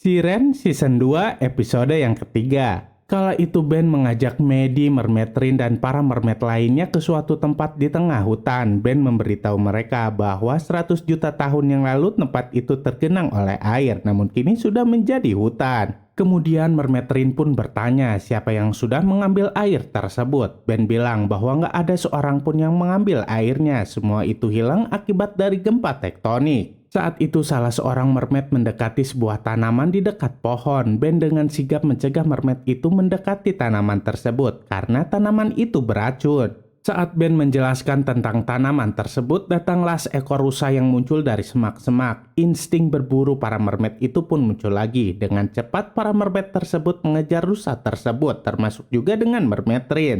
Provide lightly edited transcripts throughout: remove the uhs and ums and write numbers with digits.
Siren Season 2 episode yang ketiga. Kala itu Ben mengajak Maddie, Mermaid Rin, dan para mermaid lainnya ke suatu tempat di tengah hutan. Ben memberitahu mereka bahwa 100 juta tahun yang lalu tempat itu tergenang oleh air, namun kini sudah menjadi hutan. Kemudian Mermaid Rin pun bertanya siapa yang sudah mengambil air tersebut. Ben bilang bahwa nggak ada seorang pun yang mengambil airnya, semua itu hilang akibat dari gempa tektonik. Saat itu salah seorang mermaid mendekati sebuah tanaman di dekat pohon. Ben dengan sigap mencegah mermaid itu mendekati tanaman tersebut karena tanaman itu beracun. Saat Ben menjelaskan tentang tanaman tersebut, datanglah seekor rusa yang muncul dari semak-semak. Insting berburu para mermaid itu pun muncul lagi. Dengan cepat para mermaid tersebut mengejar rusa tersebut, termasuk juga dengan Mermaid Rin.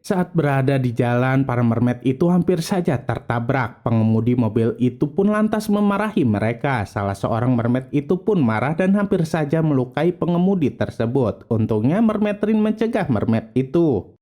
Saat berada di jalan, para mermaid itu hampir saja tertabrak. Pengemudi mobil itu pun lantas memarahi mereka. Salah seorang mermaid itu pun marah dan hampir saja melukai pengemudi tersebut. Untungnya Mermaid Rin mencegah mermaid itu.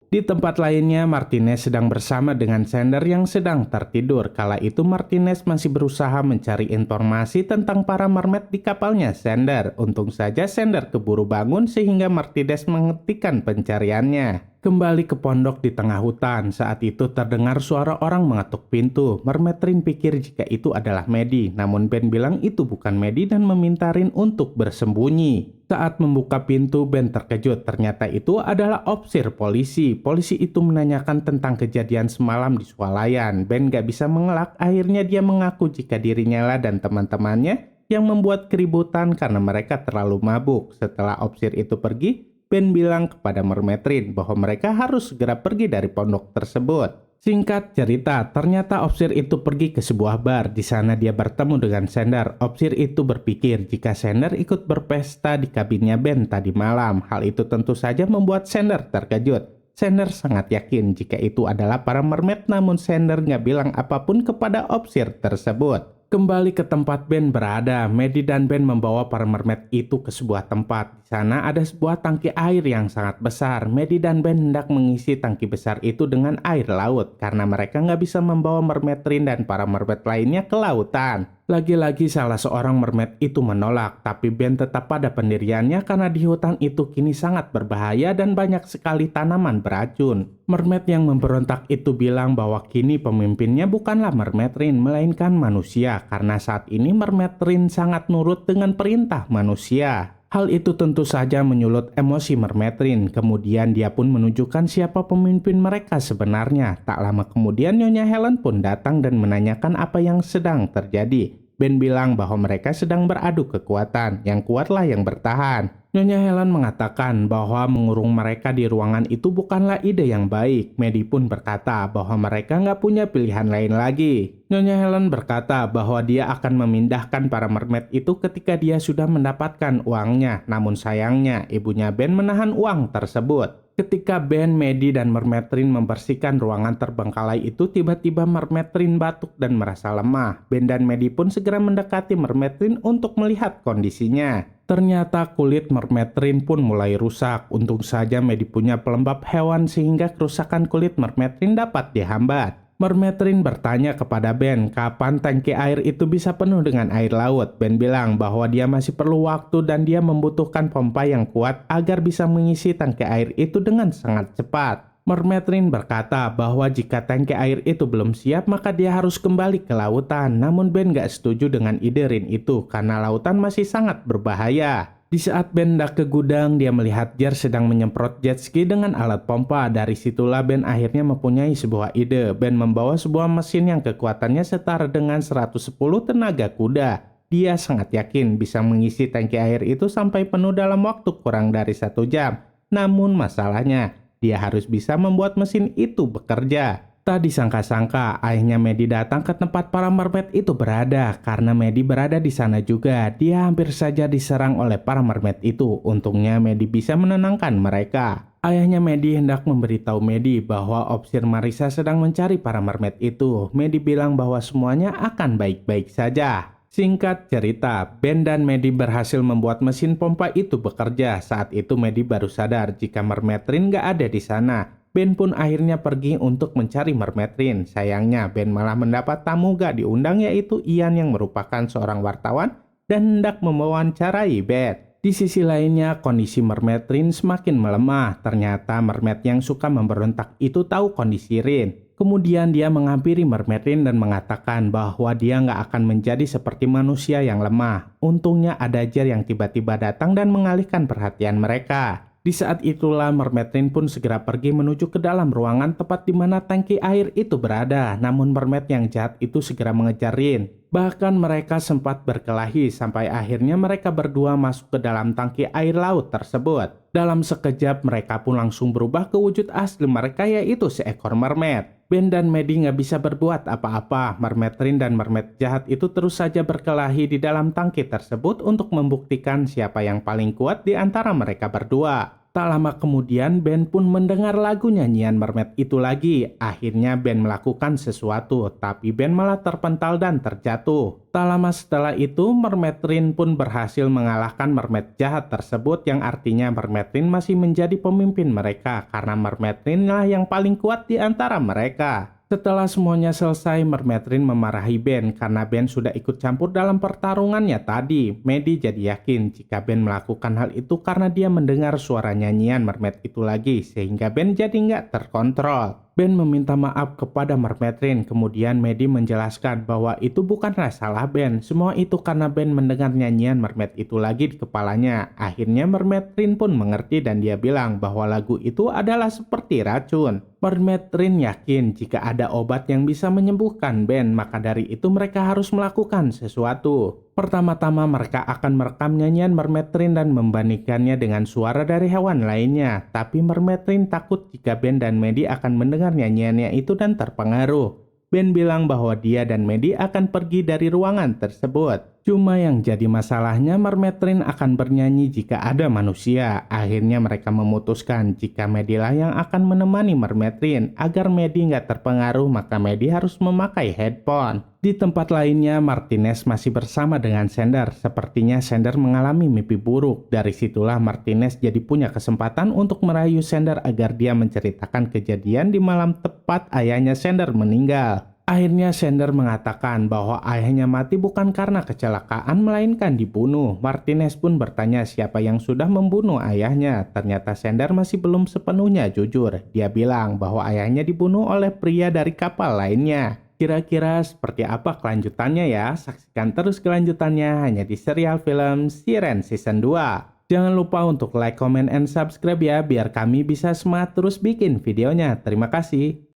Di tempat lainnya, Martinez sedang bersama dengan Xander yang sedang tertidur. Kala itu Martinez masih berusaha mencari informasi tentang para mermaid di kapalnya Xander. Untung saja Xander keburu bangun sehingga Martinez menghentikan pencariannya. Kembali ke pondok di tengah hutan, saat itu terdengar suara orang mengetuk pintu. Mermaid Rin pikir jika itu adalah Maddie, namun Ben bilang itu bukan Maddie dan meminta Rin untuk bersembunyi. Saat membuka pintu, Ben terkejut. Ternyata itu adalah opsir polisi. Polisi itu menanyakan tentang kejadian semalam di swalayan. Ben gak bisa mengelak, akhirnya dia mengaku jika dirinya lah dan teman-temannya yang membuat keributan karena mereka terlalu mabuk. Setelah opsir itu pergi, Ben bilang kepada Mermaid Rin bahwa mereka harus segera pergi dari pondok tersebut. Singkat cerita, ternyata opsir itu pergi ke sebuah bar. Di sana dia bertemu dengan Xander. Opsir itu berpikir jika Xander ikut berpesta di kabinnya Ben tadi malam. Hal itu tentu saja membuat Xander terkejut. Xander sangat yakin jika itu adalah para mermaid, namun Xander nggak bilang apapun kepada opsir tersebut. Kembali ke tempat Ben berada, Maddie dan Ben membawa para mermaid itu ke sebuah tempat. Di sana ada sebuah tangki air yang sangat besar. Maddie dan Ben hendak mengisi tangki besar itu dengan air laut karena mereka nggak bisa membawa Mermaid Rin dan para mermaid lainnya ke lautan. Lagi-lagi salah seorang mermaid itu menolak, tapi Ben tetap pada pendiriannya karena di hutan itu kini sangat berbahaya dan banyak sekali tanaman beracun. Mermaid yang memberontak itu bilang bahwa kini pemimpinnya bukanlah Mermaid Rin, melainkan manusia, karena saat ini Mermaid Rin sangat nurut dengan perintah manusia. Hal itu tentu saja menyulut emosi Mermaid Rin. Kemudian dia pun menunjukkan siapa pemimpin mereka sebenarnya. Tak lama kemudian Nyonya Helen pun datang dan menanyakan apa yang sedang terjadi. Ben bilang bahwa mereka sedang beradu kekuatan, yang kuatlah yang bertahan. Nyonya Helen mengatakan bahwa mengurung mereka di ruangan itu bukanlah ide yang baik. Maddie pun berkata bahwa mereka nggak punya pilihan lain lagi. Nyonya Helen berkata bahwa dia akan memindahkan para mermaid itu ketika dia sudah mendapatkan uangnya. Namun sayangnya, ibunya Ben menahan uang tersebut. Ketika Ben, Maddie, dan Mermaid Rin membersihkan ruangan terbengkalai itu, tiba-tiba Mermaid Rin batuk dan merasa lemah. Ben dan Maddie pun segera mendekati Mermaid Rin untuk melihat kondisinya. Ternyata kulit Mermaid Rin pun mulai rusak. Untung saja Maddie punya pelembab hewan sehingga kerusakan kulit Mermaid Rin dapat dihambat. Mermaid Rin bertanya kepada Ben kapan tangki air itu bisa penuh dengan air laut. Ben bilang bahwa dia masih perlu waktu dan dia membutuhkan pompa yang kuat agar bisa mengisi tangki air itu dengan sangat cepat. Mermaid Rin berkata bahwa jika tangki air itu belum siap maka dia harus kembali ke lautan. Namun Ben gak setuju dengan ide Rin itu karena lautan masih sangat berbahaya. Di saat Ben hendak ke gudang, dia melihat Jar sedang menyemprot jet ski dengan alat pompa. Dari situlah Ben akhirnya mempunyai sebuah ide. Ben membawa sebuah mesin yang kekuatannya setara dengan 110 tenaga kuda. Dia sangat yakin bisa mengisi tangki air itu sampai penuh dalam waktu kurang dari 1 jam. Namun masalahnya, dia harus bisa membuat mesin itu bekerja. Tak disangka-sangka, ayahnya Maddie datang ke tempat para mermaid itu berada. Karena Maddie berada di sana juga, dia hampir saja diserang oleh para mermaid itu. Untungnya Maddie bisa menenangkan mereka. Ayahnya Maddie hendak memberitahu Maddie bahwa opsir Marissa sedang mencari para mermaid itu. Maddie bilang bahwa semuanya akan baik-baik saja. Singkat cerita, Ben dan Maddie berhasil membuat mesin pompa itu bekerja. Saat itu Maddie baru sadar jika Mermaid Rin gak ada di sana. Ben pun akhirnya pergi untuk mencari Mermaid Rin. Sayangnya Ben malah mendapat tamu gak diundang, yaitu Ian yang merupakan seorang wartawan dan hendak mewawancarai Ben. Di sisi lainnya, kondisi Mermaid Rin semakin melemah. Ternyata Mermaid yang suka memberontak itu tahu kondisi Rin. Kemudian dia menghampiri Mermaid Rin dan mengatakan bahwa dia nggak akan menjadi seperti manusia yang lemah. Untungnya ada Jer yang tiba-tiba datang dan mengalihkan perhatian mereka. Di saat itulah Mermaid Rin pun segera pergi menuju ke dalam ruangan tepat di mana tangki air itu berada. Namun Mermaid yang jahat itu segera mengejar Rin. Bahkan mereka sempat berkelahi sampai akhirnya mereka berdua masuk ke dalam tangki air laut tersebut. Dalam sekejap mereka pun langsung berubah ke wujud asli mereka, yaitu seekor mermaid. Ben dan Maddie nggak bisa berbuat apa-apa. Mermaid Rin dan mermaid jahat itu terus saja berkelahi di dalam tangki tersebut untuk membuktikan siapa yang paling kuat di antara mereka berdua. Tak lama kemudian Ben pun mendengar lagu nyanyian mermaid itu lagi. Akhirnya Ben melakukan sesuatu, tapi Ben malah terpental dan terjatuh. Tak lama setelah itu Mermaid Rin pun berhasil mengalahkan mermaid jahat tersebut, yang artinya Mermaid Rin masih menjadi pemimpin mereka karena Mermaid Rin lah yang paling kuat di antara mereka. Setelah semuanya selesai, Mermaid Rin memarahi Ben karena Ben sudah ikut campur dalam pertarungannya tadi. Maddie jadi yakin jika Ben melakukan hal itu karena dia mendengar suara nyanyian mermaid itu lagi, sehingga Ben jadi nggak terkontrol. Ben meminta maaf kepada Mermaid Rin, kemudian Maddie menjelaskan bahwa itu bukanlah salah Ben. Semua itu karena Ben mendengar nyanyian mermaid itu lagi di kepalanya. Akhirnya Mermaid Rin pun mengerti dan dia bilang bahwa lagu itu adalah seperti racun. Mermaid Rin yakin jika ada obat yang bisa menyembuhkan Ben, maka dari itu mereka harus melakukan sesuatu. Pertama-tama mereka akan merekam nyanyian Mermaid Rin dan membandingkannya dengan suara dari hewan lainnya. Tapi Mermaid Rin takut jika Ben dan Maddie akan mendengar nyanyiannya itu dan terpengaruh. Ben bilang bahwa dia dan Maddie akan pergi dari ruangan tersebut. Cuma yang jadi masalahnya Mermaid Rin akan bernyanyi jika ada manusia. Akhirnya mereka memutuskan jika Maddie lah yang akan menemani Mermaid Rin. Agar Maddie nggak terpengaruh, maka Maddie harus memakai headphone. Di tempat lainnya, Martinez masih bersama dengan Xander. Sepertinya Xander mengalami mimpi buruk. Dari situlah Martinez jadi punya kesempatan untuk merayu Xander agar dia menceritakan kejadian di malam tepat ayahnya Xander meninggal. Akhirnya Xander mengatakan bahwa ayahnya mati bukan karena kecelakaan melainkan dibunuh. Martinez pun bertanya siapa yang sudah membunuh ayahnya. Ternyata Xander masih belum sepenuhnya jujur. Dia bilang bahwa ayahnya dibunuh oleh pria dari kapal lainnya. Kira-kira seperti apa kelanjutannya ya? Saksikan terus kelanjutannya hanya di serial film Siren Season 2. Jangan lupa untuk like, comment, and subscribe ya biar kami bisa semangat terus bikin videonya. Terima kasih.